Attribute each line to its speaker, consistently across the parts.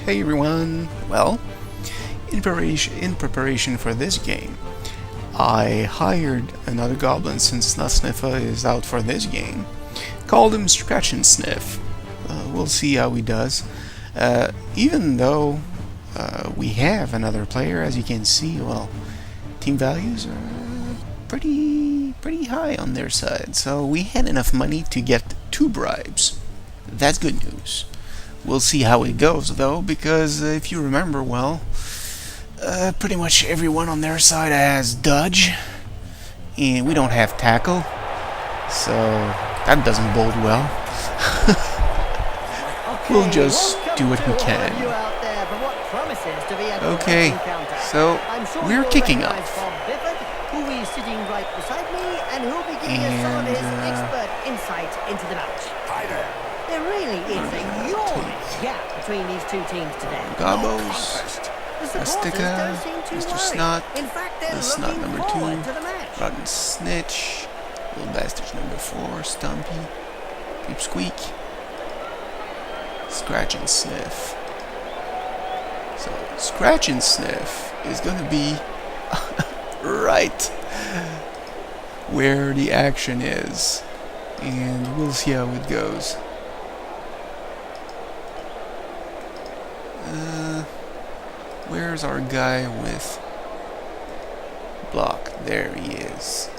Speaker 1: Hey everyone! Well, in preparation for this game, I hired another goblin since Snuffa is out for this game. Called him Scratch and Sniff. We'll see how he does. Even though we have another player, as you can see, well, team values are pretty high on their side. So we had enough money to get 2 bribes. That's good news. We'll see how it goes, though, because if you remember, well, pretty much everyone on their side has dodge, and we don't have tackle, so that doesn't bode well. We'll just do what we can. Okay, so we're kicking off.
Speaker 2: There really is a enormous gap between these two teams today.
Speaker 1: Gobos, Astica, Mr. Snot, the Snot number 2, Rotten Snitch, Little Bastards number 4, Stumpy, Peep Squeak, Scratch and Sniff. So, Scratch and Sniff is gonna be right where the action is, and we'll see how it goes. Where's our guy with block? There he is.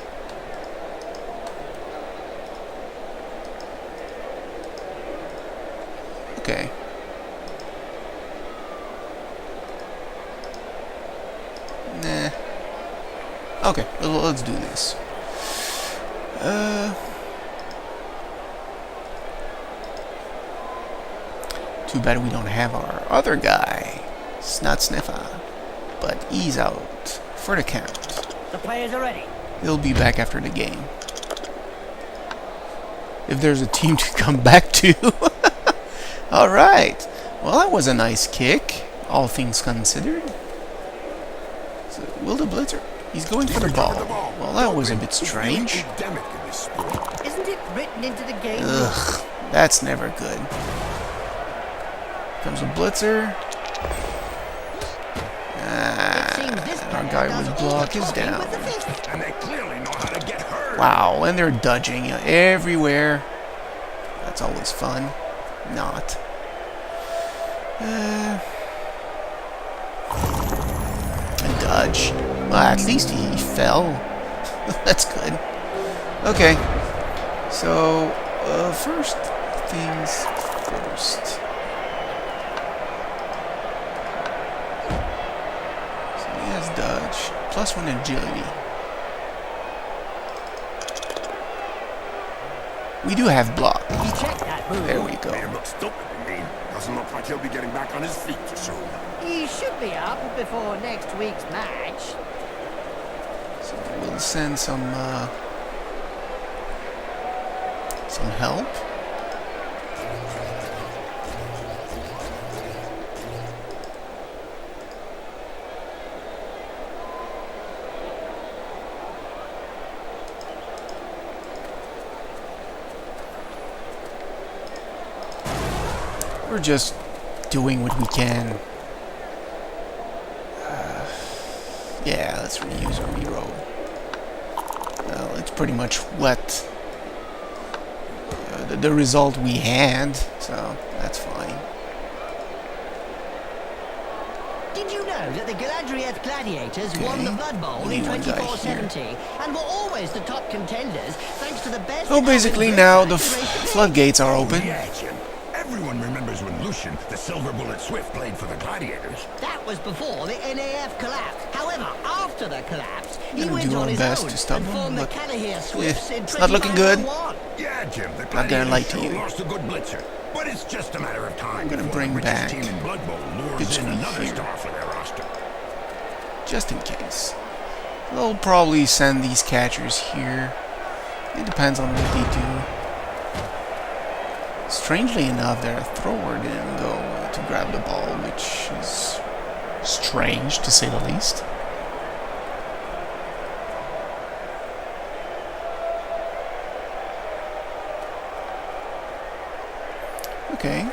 Speaker 1: Okay. Nah. Okay, let's do this. Too bad we don't have our other guy, Snot Sniffa, but he's out for the count.
Speaker 2: The players are ready.
Speaker 1: He'll be back after the game. If there's a team to come back to. Alright. Well, that was a nice kick, all things considered. So, Will the Blitzer? He's going for the ball. Well, that was a bit strange.
Speaker 2: Isn't it written into the game?
Speaker 1: Ugh, that's never good. Comes a Blitzer. Our guy with block is down.
Speaker 3: And they clearly know how to get hurt.
Speaker 1: Wow, and they're dodging everywhere. That's always fun. Not. A dodge. Well, at least he fell. That's good. Okay. So, first things first. Dodge, +1 agility. We do have block. There we go.
Speaker 3: It looks stupid to me. Doesn't look like he'll be getting back on his feet too soon.
Speaker 2: He should be up before next week's match.
Speaker 1: So we'll send some help. We're just doing what we can. Yeah, let's reuse or reroll. Well, it's pretty much what the result we had, so that's fine.
Speaker 2: Did you know that the Galadriel Gladiators won the Blood Bowl in 2470 and were always the top contenders thanks to the best...
Speaker 1: So basically now the floodgates are open.
Speaker 3: Yeah, Jim. Everyone remembers when Lucian, the Silver Bullet Swift, played for the Gladiators.
Speaker 2: That was before the NAF collapse. However, after the collapse, he
Speaker 1: We'll
Speaker 2: went
Speaker 1: do
Speaker 2: on
Speaker 1: our
Speaker 2: his
Speaker 1: best
Speaker 2: own
Speaker 1: to stop
Speaker 2: and
Speaker 1: him,
Speaker 2: formed the
Speaker 1: but
Speaker 2: Callagher Swifts in
Speaker 1: it's not looking good.
Speaker 2: 2501.
Speaker 3: Yeah, Jim, the
Speaker 1: Not gonna
Speaker 3: Gladiators
Speaker 1: lie to
Speaker 3: sure
Speaker 1: you.
Speaker 3: lost a good blitzer. But it's just a matter of time.
Speaker 1: I'm gonna
Speaker 3: before
Speaker 1: bring
Speaker 3: the richest
Speaker 1: back
Speaker 3: team in Blood Bowl lures
Speaker 1: Pitch
Speaker 3: in
Speaker 1: Me
Speaker 3: another
Speaker 1: here.
Speaker 3: star for their roster.
Speaker 1: Just in case. They'll probably send these catchers here. It depends on what they do. Strangely enough, their thrower didn't go to grab the ball, which is strange to say the least. Okay.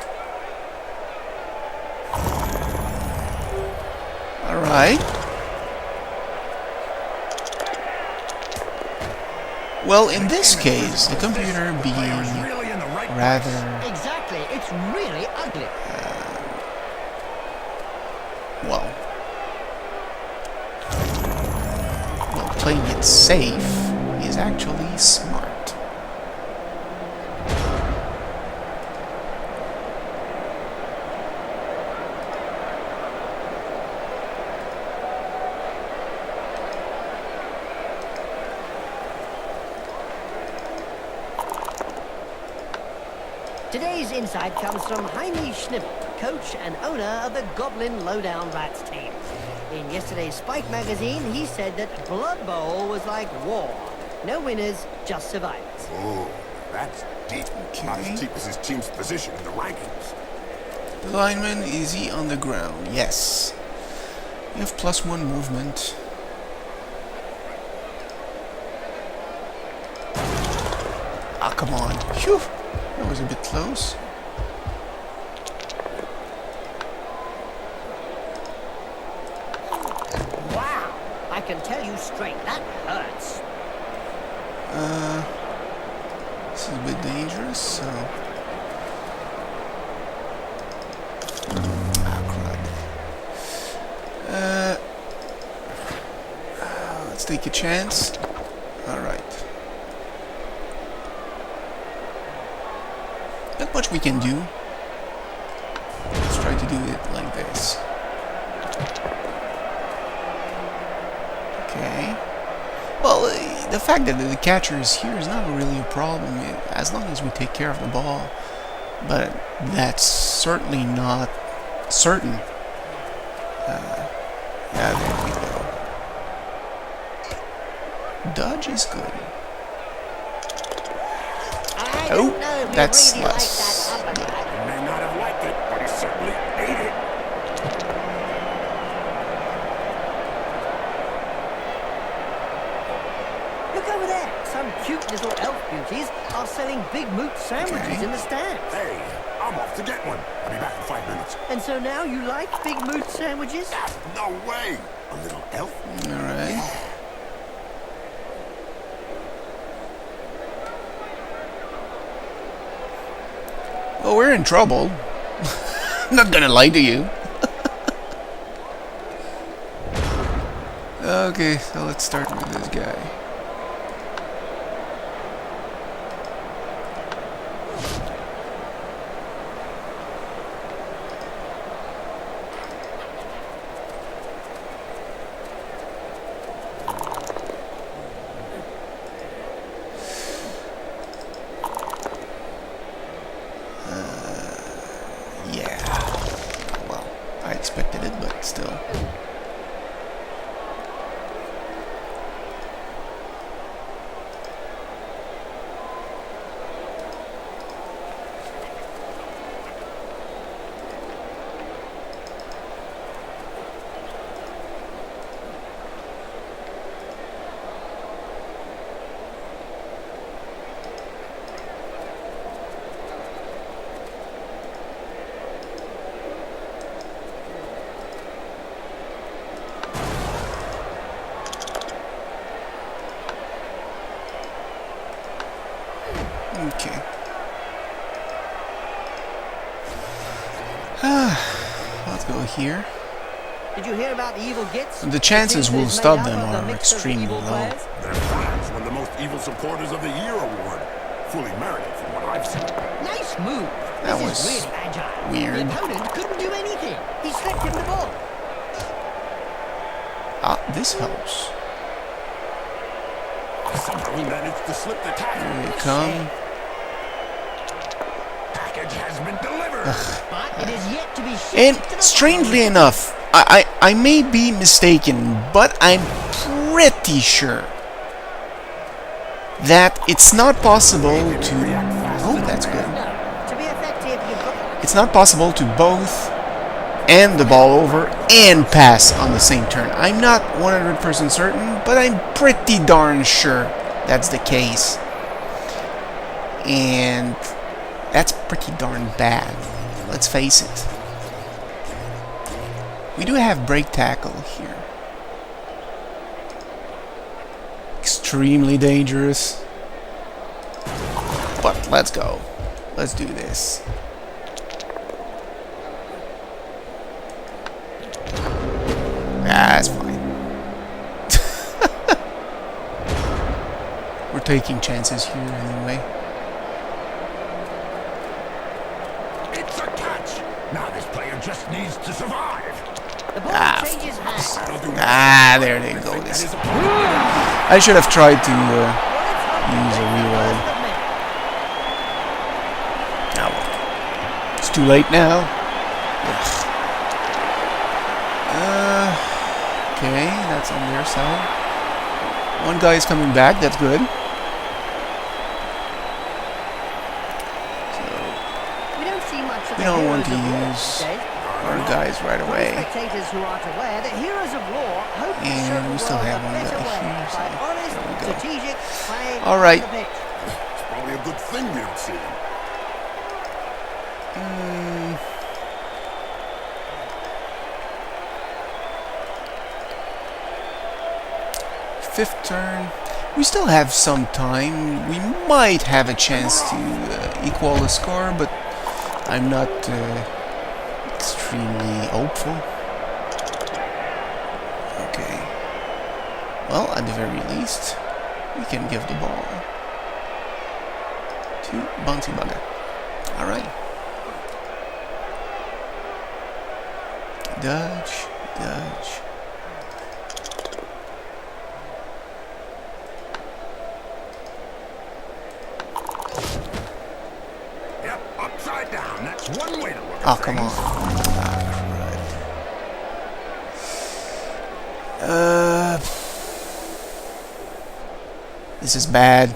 Speaker 1: Alright. Well, in this case, the computer being rather...
Speaker 2: Exactly, it's really ugly.
Speaker 1: Well, playing it safe is actually smart.
Speaker 2: Today's insight comes from Jaime Schnibel, coach and owner of the Goblin Lowdown Rats team. In yesterday's Spike magazine, he said that Blood Bowl was like war. No winners, just survivors.
Speaker 3: Oh, that's deep. Not as deep as his team's position in the rankings.
Speaker 1: The lineman, is he on the ground? Yes. You have +1 movement. Ah, come on. Phew! That was a bit close.
Speaker 2: Wow! I can tell you straight, that hurts.
Speaker 1: This is a bit dangerous, so... crud. Let's take a chance. Alright. Not much we can do. Let's try to do it like this. Okay. Well, the fact that the catcher is here is not really a problem, as long as we take care of the ball. But that's certainly not certain. Yeah, there we go. Dodge is good.
Speaker 2: I
Speaker 1: Oh,
Speaker 2: don't know if he
Speaker 1: that's
Speaker 2: really
Speaker 1: less.
Speaker 2: liked that uppercut.
Speaker 3: He may not have liked it, but he certainly ate it.
Speaker 2: Look over there. Some cute little elf beauties are selling big moot sandwiches
Speaker 1: Okay.
Speaker 2: in the stands.
Speaker 3: Hey, I'm off to get one. I'll be back in 5 minutes.
Speaker 2: And so now you like big moot sandwiches?
Speaker 3: No way. A little elf?
Speaker 1: Alright. Well, we're in trouble. Not gonna lie to you. Okay, so let's start with this guy. Yeah. Well, I expected it, but still. Okay. Let's go here.
Speaker 2: Did you hear about the evil gits?
Speaker 1: The chances we'll
Speaker 2: Made
Speaker 1: stop
Speaker 2: up
Speaker 1: them
Speaker 2: of the
Speaker 1: are
Speaker 2: mix of
Speaker 1: extremely
Speaker 2: evil
Speaker 1: low.
Speaker 2: players?
Speaker 3: Their fans won the Most Evil Supporters of the Year award. Fully merited from what I've seen.
Speaker 2: Nice move.
Speaker 1: That
Speaker 2: This
Speaker 1: was
Speaker 2: is really agile.
Speaker 1: weird.
Speaker 2: The opponent couldn't do anything. He slipped him the ball.
Speaker 1: Ah, this helps.
Speaker 3: Somehow he managed to slip the tackle.
Speaker 1: Here they come.
Speaker 3: Package has been delivered.
Speaker 2: But it is yet to be shipped
Speaker 1: And
Speaker 2: to the
Speaker 1: strangely enough, I may be mistaken, but I'm pretty sure that it's not possible to... Oh, that's good.
Speaker 2: No. To be effective, you've got...
Speaker 1: It's not possible to both hand the ball over and pass on the same turn. I'm not 100% certain, but I'm pretty darn sure that's the case. And that's pretty darn bad. Let's face it. We do have break tackle here. Extremely dangerous. But let's go. Let's do this. That's fine. We're taking chances here anyway.
Speaker 3: It's a catch! Now this player just needs to survive.
Speaker 2: The ball changes hands.
Speaker 1: There they go. This. I should have tried to use a reroll. Oh, well. It's too late now. Okay, that's on their side. One guy is coming back. That's good. We don't want to use our guys right away. And we still have one guy here, so there we go. Alright.
Speaker 3: It's probably a good thing we don't see him.
Speaker 1: Fifth turn. We still have some time. We might have a chance to equal the score, but I'm not extremely hopeful. Okay. Well, at the very least, we can give the ball to Bouncy Bugger. Alright. Dodge, dodge.
Speaker 3: Down. That's one way to look at
Speaker 1: Oh, come on. This is bad.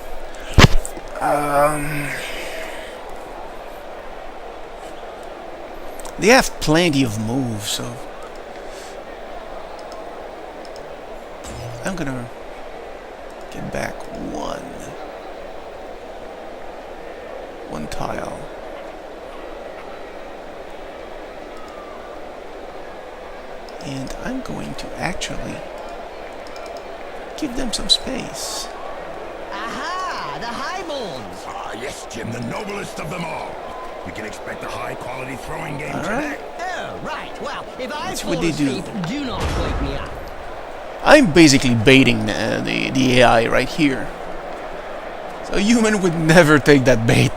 Speaker 1: They have plenty of moves, so I'm gonna get back one tile. And I'm going to actually give them some space.
Speaker 2: Aha! The highborns!
Speaker 3: Ah, yes, Jim, the noblest of them all. We can expect a high-quality throwing game today.
Speaker 2: Oh, right. Well, if I
Speaker 1: That's
Speaker 2: fall
Speaker 1: what they do.
Speaker 2: asleep, do not wake me up.
Speaker 1: I'm basically baiting the AI right here. So a human would never take that bait.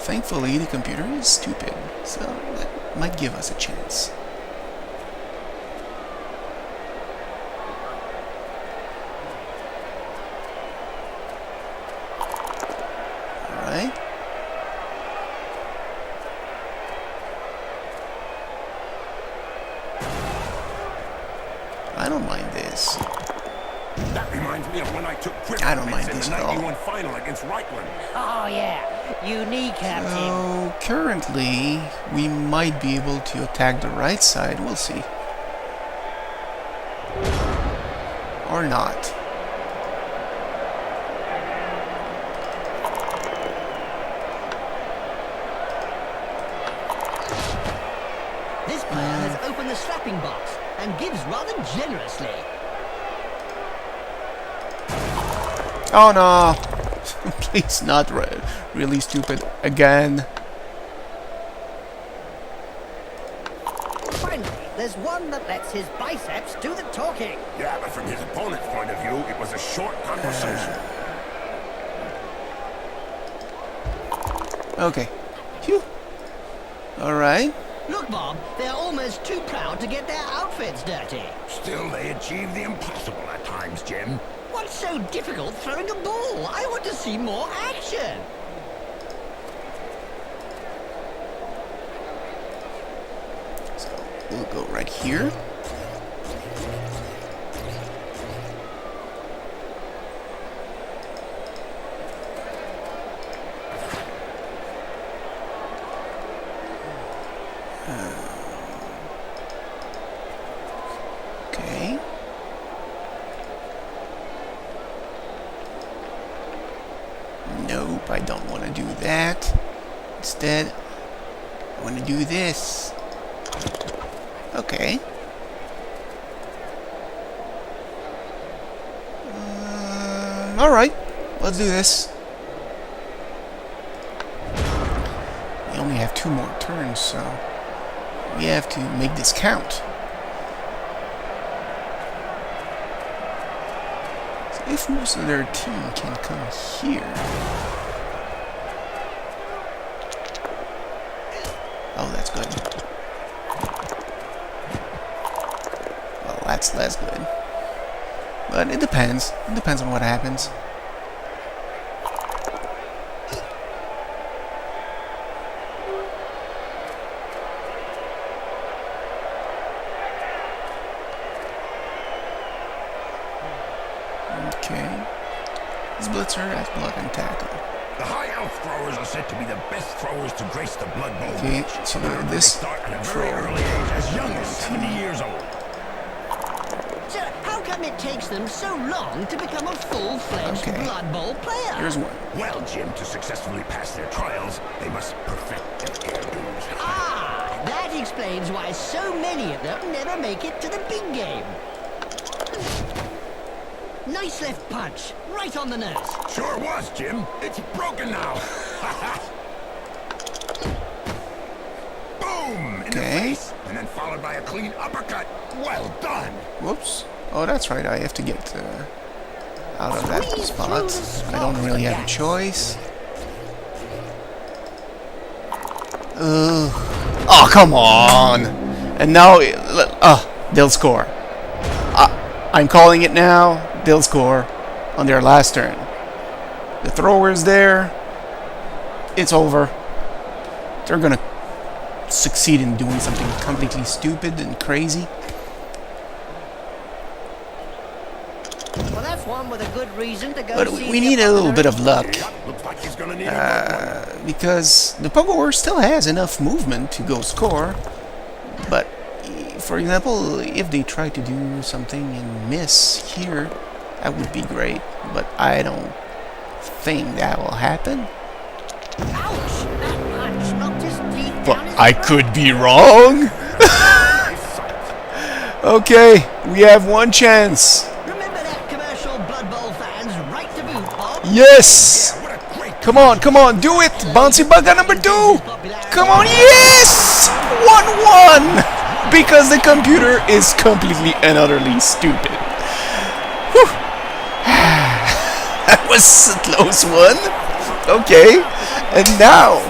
Speaker 1: Thankfully, the computer is stupid, so that might give us a chance. Alright. I don't mind this.
Speaker 3: That reminds me of when I took
Speaker 1: I don't mind this
Speaker 3: in the
Speaker 1: at all.
Speaker 3: 91 final against Reichland.
Speaker 2: Oh, yeah. Unique, Captain.
Speaker 1: So, currently, we might be able to attack the right side. We'll see. Or not.
Speaker 2: This player has opened the slapping box and gives rather generously.
Speaker 1: Oh no! Please, not really stupid again.
Speaker 2: Finally, there's one that lets his biceps do the talking.
Speaker 3: Yeah, but from his opponent's point of view, it was a short conversation.
Speaker 1: Okay. Phew. Alright.
Speaker 2: Look, Bob, they're almost too proud to get their outfits dirty.
Speaker 3: Still, they achieve the impossible at times, Jim.
Speaker 2: What's so difficult throwing a ball? I want to see more action.
Speaker 1: So, we'll go right here. Okay. Nope, I don't want to do that. Instead, I want to do this. Okay. Alright, let's do this. We only have 2 more turns, so we have to make this count. So if most of their team can come here... Oh, that's good. Well, that's less good. But it depends. It depends on what happens. Okay. This blitzer has block and tackle.
Speaker 3: The high elf throwers are said to be the best throwers to grace the Blood Bowl.
Speaker 1: Okay, so
Speaker 3: They
Speaker 1: this
Speaker 3: start at a very early age, as young as 70 years old.
Speaker 2: So, how come it takes them so long to become a full-fledged
Speaker 1: Okay.
Speaker 2: Blood Bowl player?
Speaker 1: Here's one.
Speaker 3: Well, Jim, to successfully pass their trials, they must perfect their airdoms.
Speaker 2: Ah, that explains why so many of them never make it to the big game. Nice left punch, right on the nose.
Speaker 3: Sure was, Jim. It's broken now. Boom! In the
Speaker 1: Okay.
Speaker 3: face, and then followed by a clean uppercut. Well done.
Speaker 1: Whoops. Oh, that's right. I have to get out of that
Speaker 2: Squeeze
Speaker 1: spot.
Speaker 2: through the
Speaker 1: I don't
Speaker 2: spot,
Speaker 1: really have a
Speaker 2: yes.
Speaker 1: choice. Oh, come on! And now, they'll score. I'm calling it now. They'll score on their last turn. The thrower's there. It's over. They're gonna succeed in doing something completely stupid and crazy.
Speaker 2: Well, that's one with a good reason to go
Speaker 1: But
Speaker 2: see
Speaker 1: we
Speaker 2: the
Speaker 1: need a little bit of luck.
Speaker 3: Yep, looks like he's gonna need a good one.
Speaker 1: Because the Pogo War still has enough movement to go score. But, for example, if they try to do something and miss here, that would be great. But I don't think that will happen.
Speaker 2: Ouch! That punch knocked his teeth
Speaker 1: But
Speaker 2: down his
Speaker 1: I
Speaker 2: throat.
Speaker 1: could be wrong. Okay, we have one chance.
Speaker 2: Remember that commercial Blood Bowl fans right to boot, Bob?
Speaker 1: Yes!
Speaker 3: What a great
Speaker 1: Come on, do it! Bouncy Bugger number 2! Come on, yes! 1-1! Because the computer is completely and utterly stupid. Whew. That was a close one. Okay, and now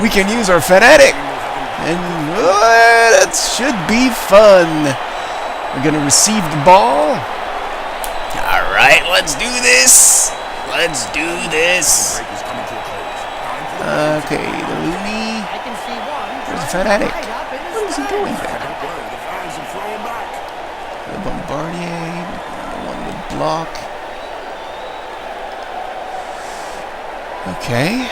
Speaker 1: we can use our fanatic. And that should be fun. We're gonna receive the ball. Alright, let's do this. Let's do this.
Speaker 3: break is coming to a close.
Speaker 1: Okay, the Looney.
Speaker 2: I can see one.
Speaker 1: Where's the fanatic?
Speaker 2: Right up in his
Speaker 1: What is he doing there?
Speaker 3: Don't worry, the fans are throwing back.
Speaker 1: The Bombardier, the one with block. Okay.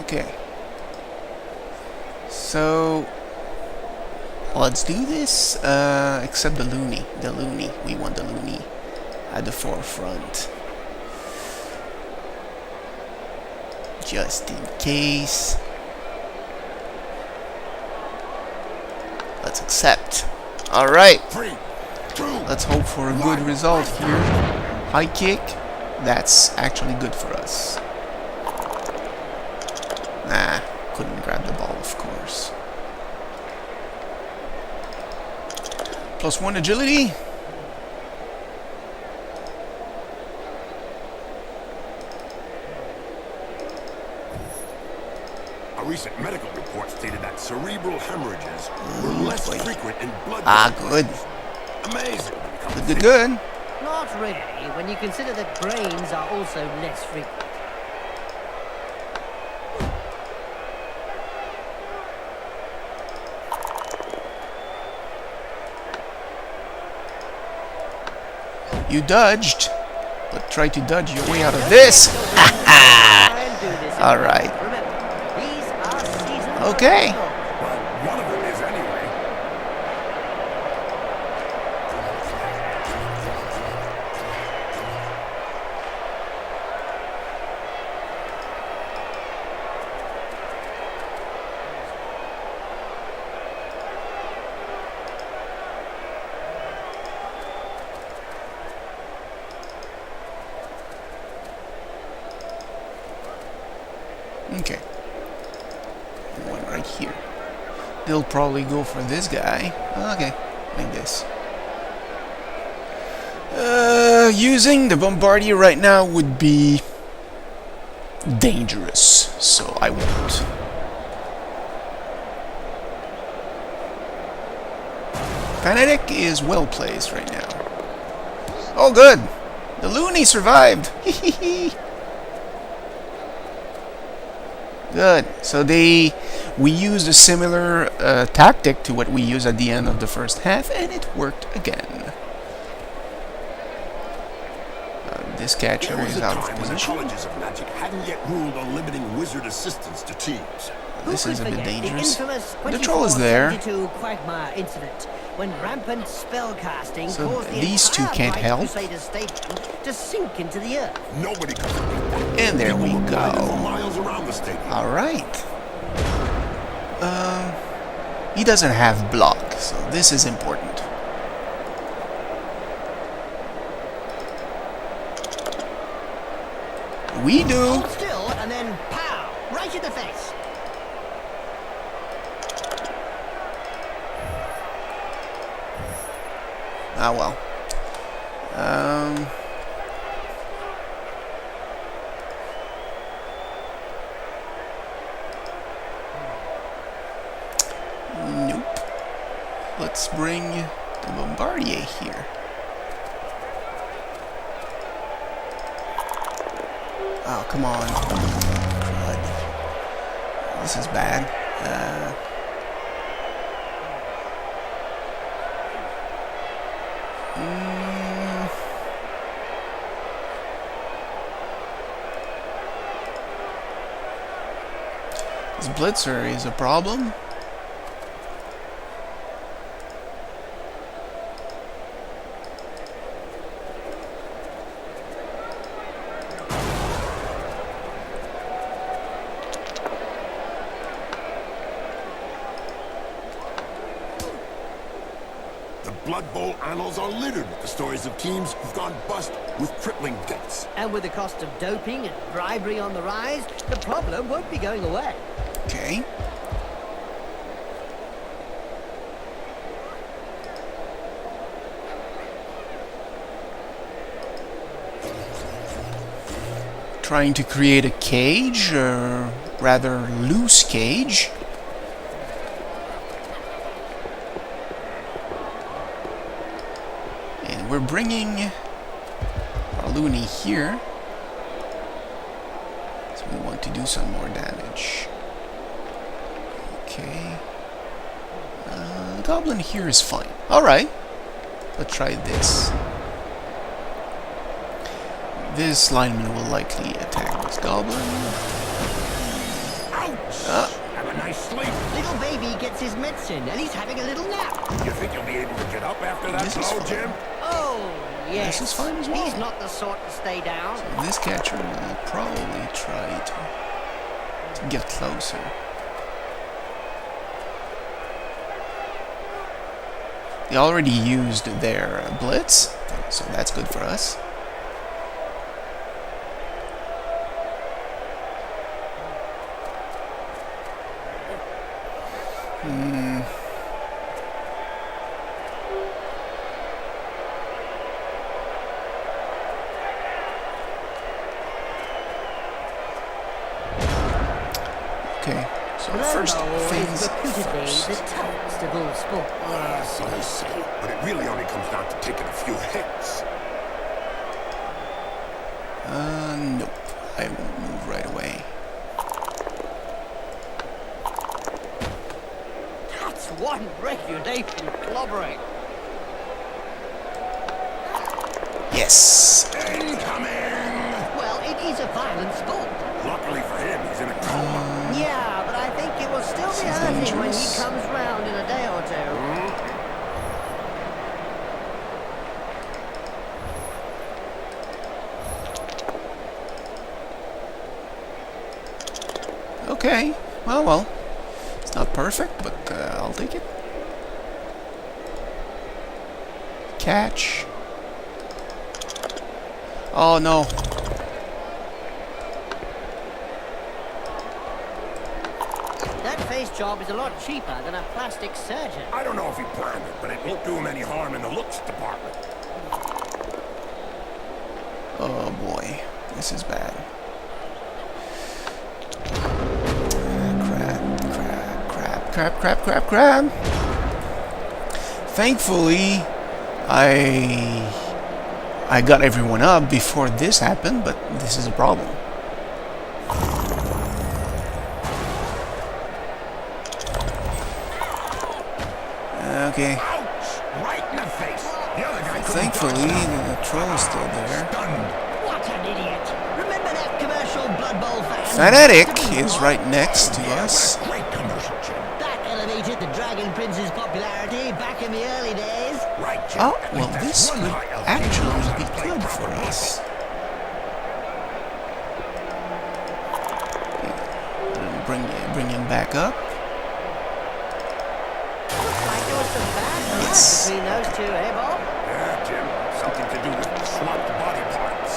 Speaker 1: Okay. So let's do this. Except the Looney. The Looney. We want the Looney at the forefront. Just in case. Let's accept. Alright.
Speaker 3: 3, 2,
Speaker 1: Let's hope for a good result here. High kick. That's actually good for us. Nah, couldn't grab the ball, of course. +1 agility.
Speaker 3: A recent medical report stated that cerebral hemorrhages were less
Speaker 1: wait.
Speaker 3: frequent in blood.
Speaker 1: Good.
Speaker 3: Amazing.
Speaker 1: Good.
Speaker 2: Not really, when you consider that brains are also less frequent.
Speaker 1: You dodged, but try to dodge your way out of this.
Speaker 2: Try and do this.
Speaker 1: All right.
Speaker 2: Remember, these are seasoned
Speaker 1: Okay.
Speaker 3: Well, one of them is anyway.
Speaker 1: Okay. One right here. They'll probably go for this guy. Okay, like this. Using the Bombardier right now would be dangerous, so I won't. Fanatic is well placed right now. Oh, good! The Looney survived! Good. So we used a similar tactic to what we used at the end of the first half, and it worked again. This catcher
Speaker 3: There was
Speaker 1: is
Speaker 3: a
Speaker 1: out of
Speaker 3: time when the
Speaker 1: position.
Speaker 3: colleges of magic hadn't yet ruled on limiting wizard assistance to teams.
Speaker 1: This
Speaker 2: Who
Speaker 1: is a
Speaker 2: could
Speaker 1: bit
Speaker 2: forget
Speaker 1: dangerous.
Speaker 2: The infamous
Speaker 1: The troll is there.
Speaker 2: 2472 Quagmire incident, when rampant spellcasting
Speaker 1: So
Speaker 2: caused the
Speaker 1: these two
Speaker 2: entire
Speaker 1: can't
Speaker 2: Bright
Speaker 1: help.
Speaker 2: Crusader Stadium to sink into the earth.
Speaker 3: Nobody could forget that.
Speaker 1: And there we
Speaker 3: People were blinded for
Speaker 1: go.
Speaker 3: miles around the stadium.
Speaker 1: Alright. He doesn't have block, so this is important. We do.
Speaker 2: Hold still and then pow! Right in the face.
Speaker 1: Ah well. Nope. Let's bring the Bombardier here. Oh, come on. Crud. This is bad. This Blitzer is a problem.
Speaker 3: The Blood Bowl annals are littered with the stories of teams who've gone bust with crippling debts.
Speaker 2: And with the cost of doping and bribery on the rise, the problem won't be going away.
Speaker 1: Okay. Trying to create a cage, or rather loose cage. And we're bringing our Looney here. So we want to do some more damage. Okay. The Goblin here is fine. Alright. Let's try this. This lineman will likely attack this Goblin.
Speaker 3: Ouch! Have a nice sleep.
Speaker 2: Little baby gets his medicine and he's having a little nap.
Speaker 3: You think he'll be able to get up after that
Speaker 1: This is
Speaker 3: blow,
Speaker 1: fine.
Speaker 3: Jim?
Speaker 2: Oh, yes.
Speaker 1: This is fine as well.
Speaker 2: He's not the sort to stay down.
Speaker 1: This catcher will probably try to get closer. They already used their blitz, so that's good for us. Okay, so first
Speaker 2: Blood Bowl
Speaker 1: things
Speaker 2: is reputedly
Speaker 1: first.
Speaker 2: the toughest of all sports.
Speaker 3: So they say. But it really only comes down to taking a few hits.
Speaker 1: Nope. I won't move right away.
Speaker 2: That's one regulation clobbering.
Speaker 1: Yes!
Speaker 3: Incoming!
Speaker 2: Well, it is a violent sport.
Speaker 3: Luckily for him, he's in a coma.
Speaker 2: Yeah, but I think it was still be
Speaker 1: This is
Speaker 2: hurting when he
Speaker 1: dangerous.
Speaker 2: comes round in a day or two.
Speaker 1: Okay, well, it's not perfect, but I'll take it. Catch. Oh no.
Speaker 2: That face job is a lot cheaper than a plastic surgeon.
Speaker 3: I don't know if he planned it, but it won't do him any harm in the looks department.
Speaker 1: Oh boy, this is bad. Crap. Thankfully, I got everyone up before this happened, but this is a problem. Okay.
Speaker 3: Ouch! Right in the face. The other guy couldn't
Speaker 1: Thankfully,
Speaker 3: dodge that.
Speaker 1: the troll is still there.
Speaker 3: Stunned.
Speaker 2: What an idiot! Remember that commercial Blood Bowl fan?
Speaker 1: Fanatic
Speaker 2: To be
Speaker 1: is
Speaker 2: what?
Speaker 1: right next to
Speaker 3: Yeah,
Speaker 1: us.
Speaker 3: what a great commercial, Jim.
Speaker 2: That elevated the Dragon Prince's popularity back in the early days.
Speaker 3: Right, Jim.
Speaker 1: Oh,
Speaker 3: At
Speaker 1: well,
Speaker 3: least that's
Speaker 1: this
Speaker 3: one
Speaker 1: could
Speaker 3: high elf king who knows how
Speaker 1: actually
Speaker 3: to
Speaker 1: be
Speaker 3: play
Speaker 1: good
Speaker 3: proper
Speaker 1: for us. Bring him back up.
Speaker 2: Looks like there was some bad blood
Speaker 1: Yes.
Speaker 2: between those two, eh, Bob?
Speaker 3: Yeah, Jim. Something to do with swapped body parts.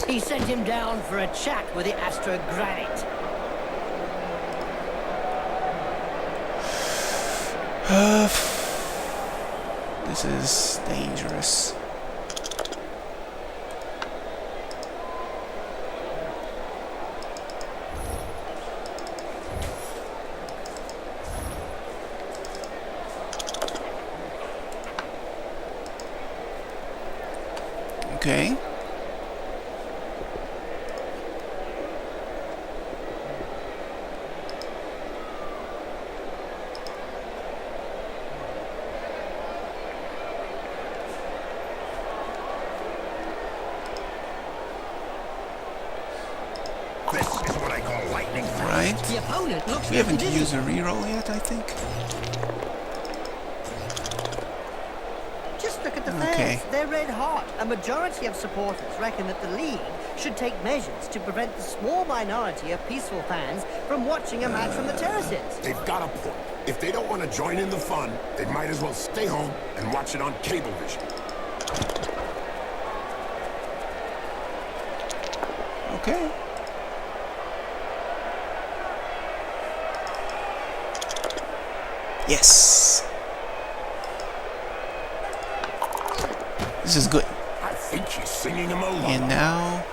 Speaker 2: He sent him down for a chat with the astrogranite.
Speaker 1: This is dangerous. Okay.
Speaker 3: This is what I call lightning fast.
Speaker 1: Right.
Speaker 2: The opponent looks
Speaker 1: We haven't
Speaker 2: busy.
Speaker 1: used a reroll yet, I think.
Speaker 2: Just look at the fans.
Speaker 1: Okay.
Speaker 2: They're red hot. A majority of supporters reckon that the league should take measures to prevent the small minority of peaceful fans from watching a match from the terraces.
Speaker 3: They've got a point. If they don't want to join in the fun, they might as well stay home and watch it on Cablevision.
Speaker 1: Okay. Yes. This is good.
Speaker 3: I think she's singing him a lullaby.
Speaker 1: And now...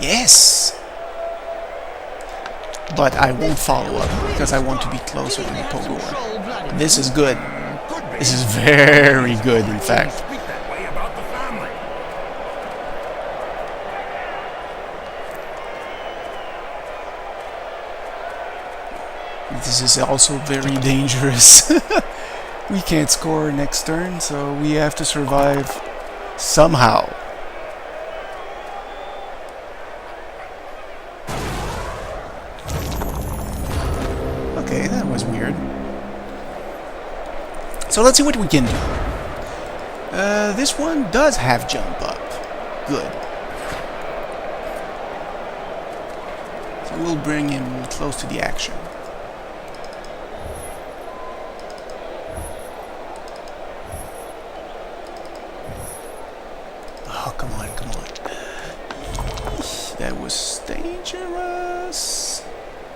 Speaker 1: Yes! But I won't follow up, because I want to be closer to the Pogor. This is good.
Speaker 3: Could be.
Speaker 1: This is very good, in fact.
Speaker 3: Speak that way about the family.
Speaker 1: This is also very dangerous. We can't score next turn, so we have to survive somehow. Okay, that was weird. So let's see what we can do. This one does have jump up. Good. So we'll bring him close to the action. Oh, come on, come on. That was dangerous.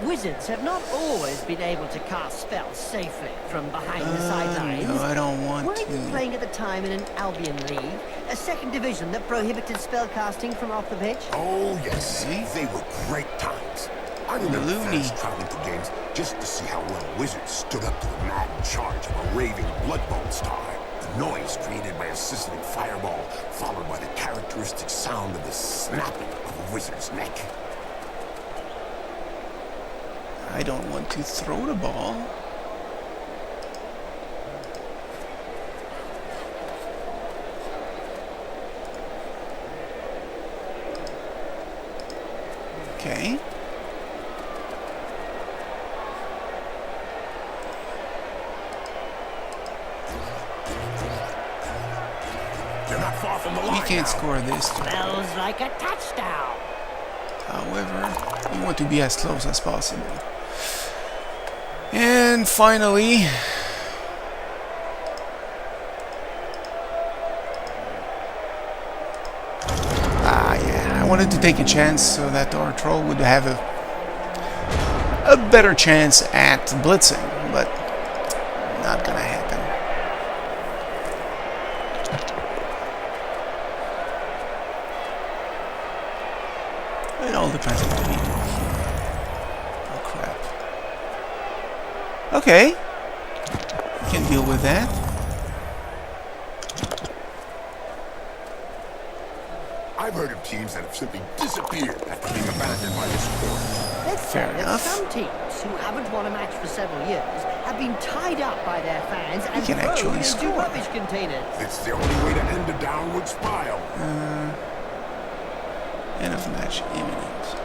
Speaker 2: Wizards have not always been able to cast spells safely from behind the sidelines.
Speaker 1: No, I don't want
Speaker 2: Weren't you
Speaker 1: to.
Speaker 2: playing at the time in an Albion League, a second division that prohibited spellcasting from off the pitch?
Speaker 3: Oh, yes.
Speaker 1: See?
Speaker 3: They were great times. I remember
Speaker 1: Looney.
Speaker 3: fans traveling to games just to see how well Wizards stood up to the mad charge of a raving Blood Bowl star. The noise created by a sizzling fireball, followed by the characteristic sound of the snapping of a wizard's neck.
Speaker 1: I don't want to throw the ball. Okay.
Speaker 3: They're not far from the line
Speaker 1: We can't
Speaker 3: now.
Speaker 1: score this.
Speaker 2: Smells like a touchdown.
Speaker 1: However, we want to be as close as possible. And finally, yeah, I wanted to take a chance so that our troll would have a better chance at blitzing, but not gonna happen. It all depends on what we do here. Oh crap. Okay. We can deal with that.
Speaker 3: I've heard of teams that have simply disappeared after being abandoned by this court.
Speaker 2: Let's
Speaker 1: Fair
Speaker 2: say that
Speaker 1: enough.
Speaker 2: some teams who haven't won a match for several years have been tied up by their fans and
Speaker 1: can
Speaker 2: thrown
Speaker 1: actually
Speaker 2: into
Speaker 1: score.
Speaker 2: rubbish containers.
Speaker 3: It's the only way to end a downward spiral.
Speaker 1: End of match imminent.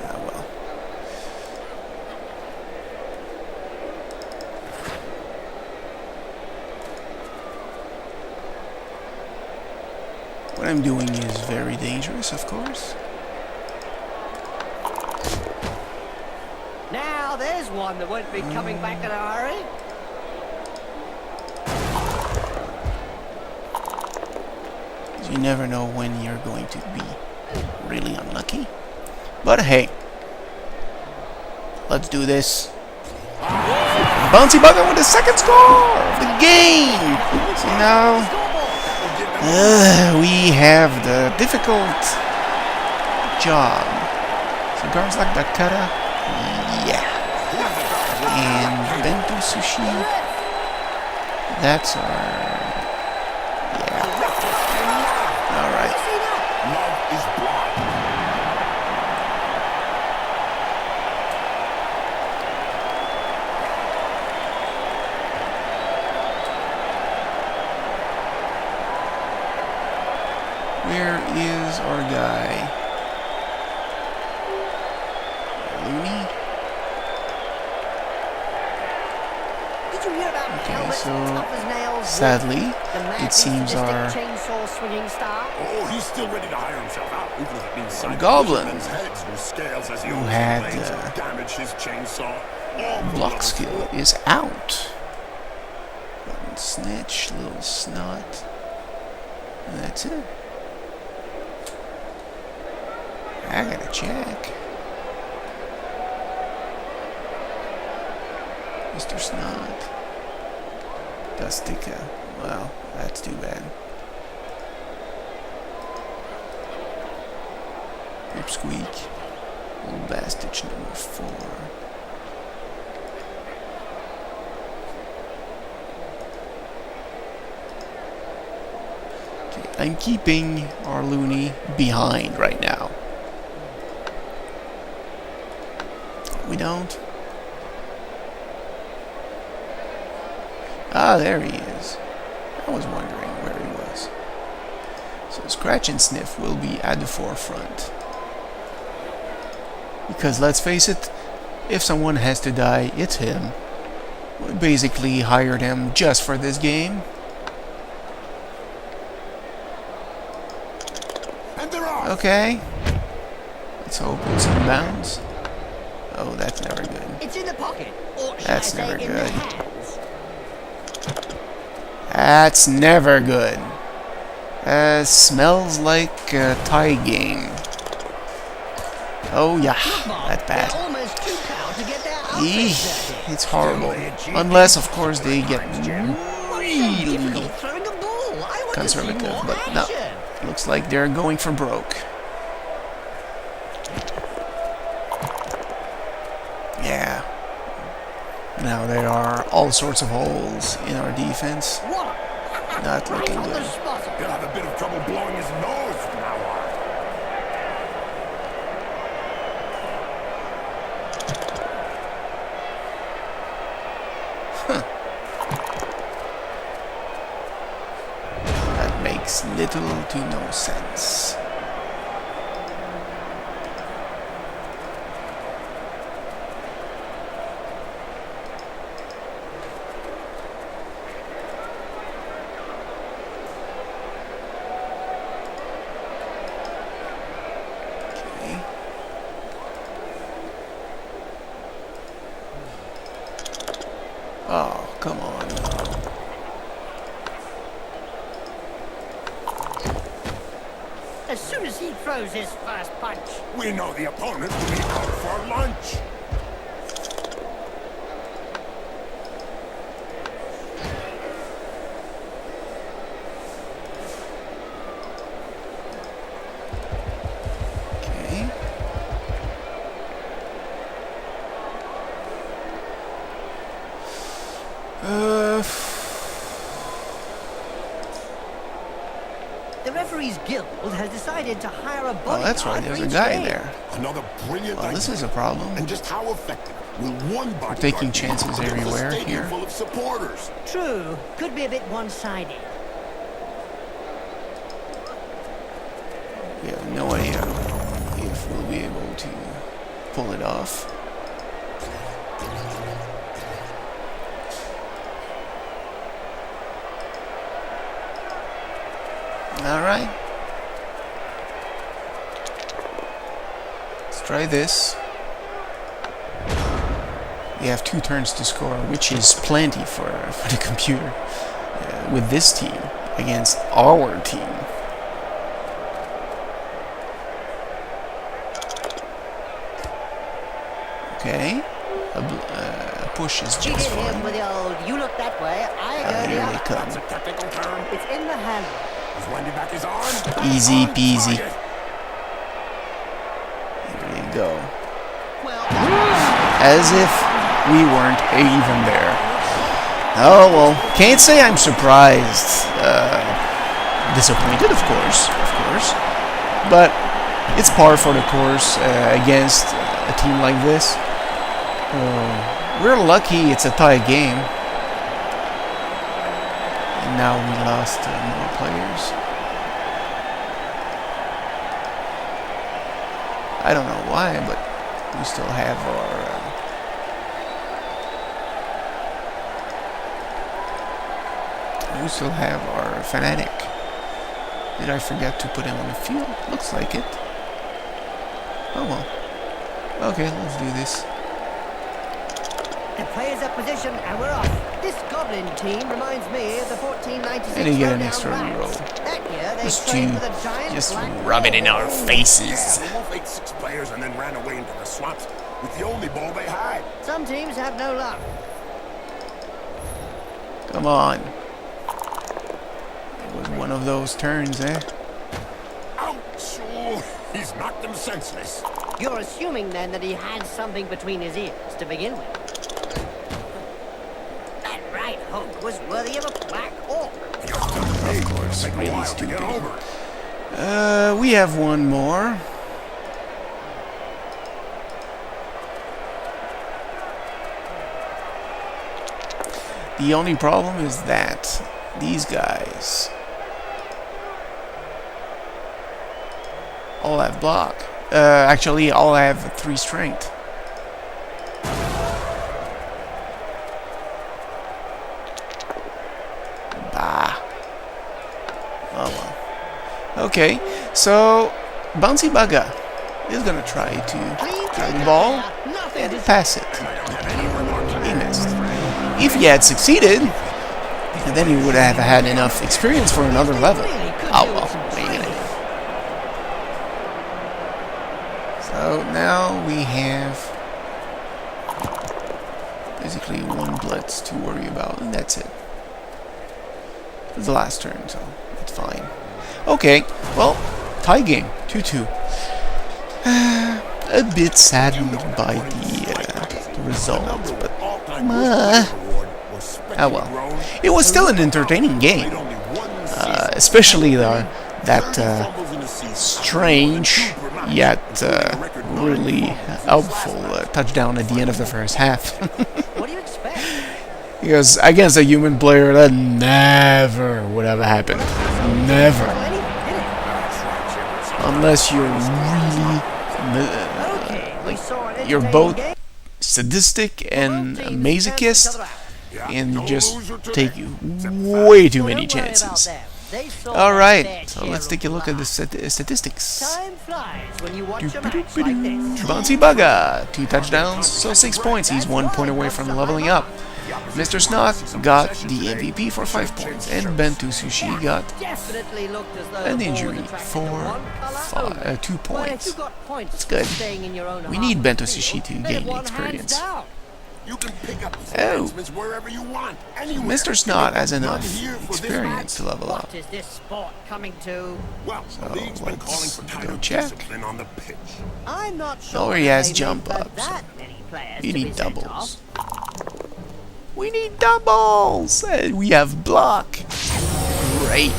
Speaker 1: Ah, well. What I'm doing is very dangerous, of course.
Speaker 2: Now there's one that won't be coming back in a hurry.
Speaker 1: You never know when you're going to be really unlucky. But hey, let's do this. Bouncy Bugger with the second score of the game. So now we have the difficult job. So guards like Dakara, yeah. And Bento Sushi, that's our... Alright.
Speaker 3: Love is blind.
Speaker 1: Where is our guy? Looney?
Speaker 2: Did you hear about
Speaker 1: Okay,
Speaker 2: helmets
Speaker 1: so
Speaker 2: tough as nails?
Speaker 1: sadly,
Speaker 2: The mad
Speaker 1: it seems
Speaker 2: sadistic
Speaker 1: our
Speaker 2: chainsaw swinging star.
Speaker 3: Oh, he's still ready to hire himself out, even if it means signing
Speaker 1: Goblin,
Speaker 3: fishermen's heads with scales as he
Speaker 1: who
Speaker 3: owns
Speaker 1: had,
Speaker 3: the blades and damage his chainsaw. All for
Speaker 1: block
Speaker 3: love of
Speaker 1: skill
Speaker 3: sport.
Speaker 1: is out. Button snitch, little snot. And that's it. I gotta check. Mr. Snot. Dustica. Well, that's too bad. Pipsqueak. Old Bastich number 4. Okay, I'm keeping our Looney behind right now. We don't. Ah, there he is. I was wondering where he was. So Scratch and Sniff will be at the forefront. Because let's face it, if someone has to die, it's him. We basically hired him just for this game.
Speaker 3: And they're off.
Speaker 1: Okay. Let's hope it's in bounds. Oh, that's never good.
Speaker 2: It's in the pocket, or should
Speaker 1: That's
Speaker 2: I say
Speaker 1: never
Speaker 2: in
Speaker 1: good.
Speaker 2: the hands.
Speaker 1: That's never good. Smells like a tie game. Oh yeah, that's bad.
Speaker 2: They're almost too proud to get their outfits
Speaker 1: Eesh,
Speaker 2: dirty.
Speaker 1: it's horrible. Unless, of course, they get
Speaker 2: What's so
Speaker 1: really
Speaker 2: difficult throwing a ball? I want to see
Speaker 1: conservative.
Speaker 2: more
Speaker 1: But no,
Speaker 2: action.
Speaker 1: looks like they're going for broke. Yeah. Now there are all sorts of holes in our defense.
Speaker 2: What?
Speaker 1: Not
Speaker 2: Right
Speaker 1: looking
Speaker 2: on the
Speaker 1: good.
Speaker 2: spot.
Speaker 3: He'll have a bit of trouble blowing his nose from now on.
Speaker 1: That makes little to no sense. Okay. Oh, come on.
Speaker 2: As soon as he throws his first punch.
Speaker 3: We know the opponent will be out for lunch.
Speaker 1: Okay.
Speaker 2: The referees guild has decided to hire a
Speaker 1: Oh,
Speaker 2: bodyguard
Speaker 1: that's right.
Speaker 2: for
Speaker 1: There's a
Speaker 2: each
Speaker 1: guy
Speaker 2: game.
Speaker 1: there.
Speaker 3: Another brilliant
Speaker 1: Well, this
Speaker 3: idea.
Speaker 1: is a problem.
Speaker 3: And just how effective will one bodyguard
Speaker 1: taking
Speaker 3: be
Speaker 1: chances
Speaker 3: against
Speaker 1: everywhere
Speaker 3: a stadium
Speaker 1: here.
Speaker 3: full of supporters?
Speaker 2: True. Could be a bit one-sided.
Speaker 1: We have no idea if we'll be able to pull it off. Alright. Let's try this. We have 2 turns to score, which is plenty for the computer with this team against our team. Okay. A push is
Speaker 2: Cheated
Speaker 1: just
Speaker 2: him
Speaker 1: fine.
Speaker 2: with the old, you look that way, I go the
Speaker 1: Here they
Speaker 2: other.
Speaker 1: come.
Speaker 3: That's a technical term.
Speaker 2: It's in the hand.
Speaker 3: He's winding back his arm.
Speaker 1: Easy
Speaker 3: On
Speaker 1: peasy.
Speaker 3: target.
Speaker 1: Here we go.
Speaker 2: Well,
Speaker 1: As if we weren't even there. Oh, well, can't say I'm surprised. Disappointed, of course. But it's par for the course against a team like this. We're lucky it's a tie game. And now we lost more players. I don't know why, but we still have our... we still have our fanatic. Did I forget to put him on the field? Looks like it. Oh well. Okay, let's do this.
Speaker 2: the players up position and we're off. This Goblin team reminds me of the 1496
Speaker 1: And you get an
Speaker 2: Lowdown
Speaker 1: extra
Speaker 2: Rats.
Speaker 1: reroll.
Speaker 2: That year they
Speaker 1: Just
Speaker 2: trained
Speaker 1: to
Speaker 2: with a giant
Speaker 1: just
Speaker 2: black
Speaker 1: rub it in
Speaker 2: ball.
Speaker 1: our faces.
Speaker 3: Yeah, the Wolf ate 6 players and then ran away into the swamps with the only ball they had.
Speaker 2: Some teams have no luck.
Speaker 1: Come on. It was one of those turns, eh?
Speaker 3: Ouch! Oh, he's knocked him senseless.
Speaker 2: You're assuming then that he had something between his ears to begin with. That right hook was worthy of a black hawk.
Speaker 3: Of
Speaker 1: course,
Speaker 3: Take
Speaker 1: really
Speaker 3: a while to get
Speaker 1: stupid.
Speaker 3: over.
Speaker 1: We have one more. The only problem is that these guys all have block. Actually, all have 3 strength. Bah. Oh well. Okay, so Bouncy Bugga is gonna try to grab the ball and pass it. He missed. If he had succeeded, then he would have had enough experience for another level. Oh well, what are you gonna do? So now we have basically 1 blitz to worry about, and that's it. It's the last turn, so it's fine. Okay, well, tie game, 2-2. A bit saddened by the result, but Oh well. It was still an entertaining game. Especially that strange yet really helpful touchdown at the end of the first half.
Speaker 2: What do you expect?
Speaker 1: Because against a human player, that never would have happened. Never. Unless you're really you're both sadistic and a masochist, and you just take way too many chances. Alright, so let's take a look at the statistics.
Speaker 2: Time flies when you watch a match like this.
Speaker 1: Bouncy Bugga, 2 touchdowns, so 6 points. He's 1 point away from leveling up. Mr. Snot got the MVP for 5 points, and Bento Sushi got
Speaker 2: Definitely looked as though
Speaker 1: an
Speaker 2: the ball was
Speaker 1: injury
Speaker 2: attracted
Speaker 1: for
Speaker 2: to one colour only.
Speaker 1: 2
Speaker 2: Well, if
Speaker 1: points.
Speaker 2: you've got points
Speaker 1: That's good.
Speaker 2: staying in your own
Speaker 1: We
Speaker 2: half
Speaker 1: need
Speaker 2: of
Speaker 1: Bento
Speaker 2: the
Speaker 1: Sushi
Speaker 2: field,
Speaker 1: to
Speaker 2: then
Speaker 1: gain
Speaker 2: it
Speaker 1: the
Speaker 2: won hands
Speaker 1: experience.
Speaker 2: down.
Speaker 3: You can pick up these
Speaker 1: Oh.
Speaker 3: announcements wherever you want, anywhere.
Speaker 1: Mr. Snot has enough
Speaker 3: Here for this
Speaker 1: experience to level up.
Speaker 2: What is this sport coming to?
Speaker 3: Well, the league's been calling
Speaker 1: let's
Speaker 3: for
Speaker 1: go
Speaker 3: tighter
Speaker 1: check.
Speaker 3: discipline on the pitch.
Speaker 2: I'm not sure.
Speaker 1: Oh, he
Speaker 2: that
Speaker 1: has
Speaker 2: they
Speaker 1: jump
Speaker 2: made
Speaker 1: ups.
Speaker 2: that many players
Speaker 1: You
Speaker 2: to
Speaker 1: need
Speaker 2: be sent
Speaker 1: doubles.
Speaker 2: off.
Speaker 1: We need doubles! And we have block. Great.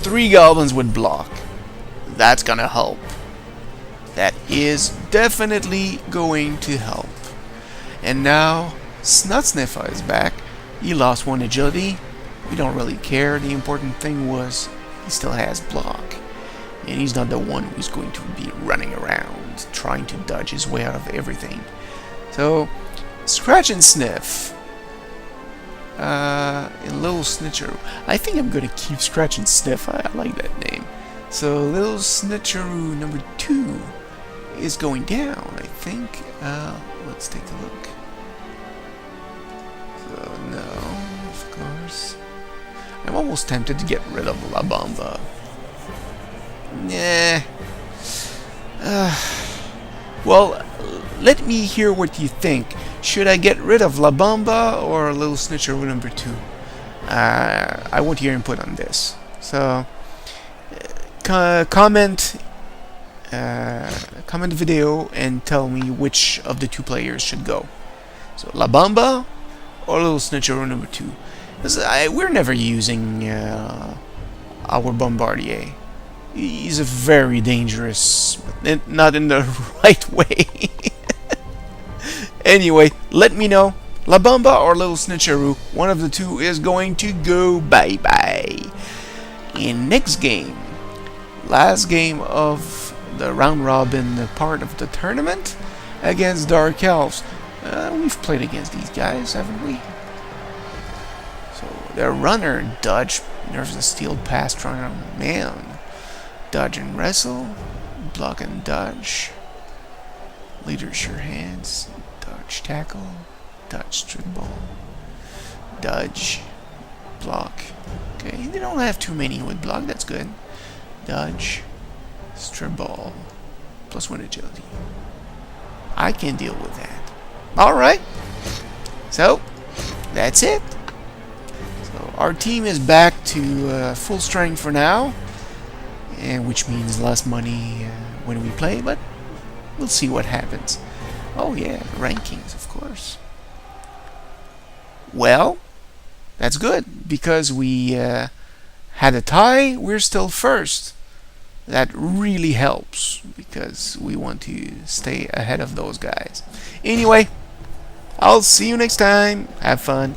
Speaker 1: 3 goblins with block. That's gonna help. That is definitely going to help. And now, Snutsniffer is back. He lost 1 agility. We don't really care. The important thing was he still has block. And he's not the one who's going to be running around trying to dodge his way out of everything. So, Scratch and Sniff. Little Snitcheroo. I think I'm gonna keep Scratch and Sniff. I like that name. So Little Snitcheroo number 2 is going down, I think. Let's take a look. So no, of course. I'm almost tempted to get rid of La Bamba. Nah. Well, let me hear what you think. Should I get rid of La Bamba or Little Snitcheroo number 2? I want your input on this. So, comment the video and tell me which of the 2 players should go. So, La Bamba or Little Snitcheroo number 2? We're never using our Bombardier. He's a very dangerous, but not in the right way. Anyway, let me know. La Bamba or Little Snitcheroo, one of the 2 is going to go bye-bye. In next game, last game of the round robin part of the tournament against Dark Elves. We've played against these guys, haven't we? So their runner dodge, nerves a steel pass trying on man. Dodge and wrestle, block and dodge. Leader sure hands, dodge tackle, dodge strip ball, dodge, block. Okay, they don't have too many with block, that's good. Dodge, strip ball, +1 agility. I can deal with that. Alright, so that's it. So our team is back to full strength for now, and which means less money when we play, but we'll see what happens. Oh yeah, rankings, of course. Well, that's good, because we had a tie, we're still first. That really helps, because we want to stay ahead of those guys. Anyway, I'll see you next time. Have fun.